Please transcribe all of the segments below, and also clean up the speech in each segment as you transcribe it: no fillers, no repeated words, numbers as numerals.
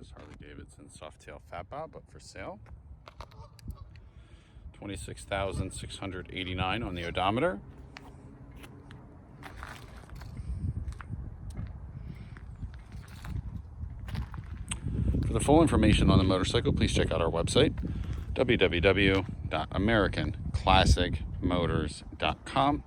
this Harley-Davidson Softail Fat Bob, but for sale. $26,689 on the odometer. For the full information on the motorcycle, please check out our website, www.americanclassicmotors.com.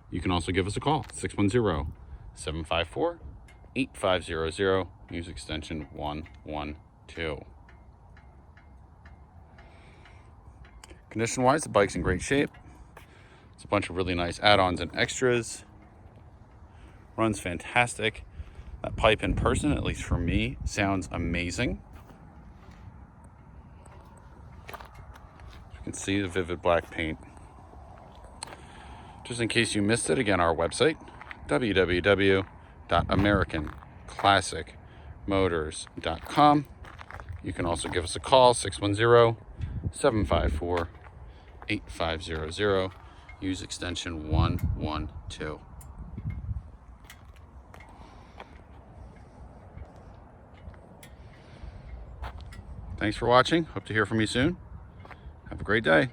You can also give us a call, 610-754-8500. Use extension 112. Condition-wise, the bike's in great shape. It's a bunch of really nice add-ons and extras. Runs fantastic. That pipe in person, at least for me, sounds amazing. You can see the vivid black paint. Just in case you missed it, again, our website, www.americanclassicmotors.com. You can also give us a call, 610-754-8500. Use extension 112. Thanks for watching. Hope to hear from you soon. Have a great day.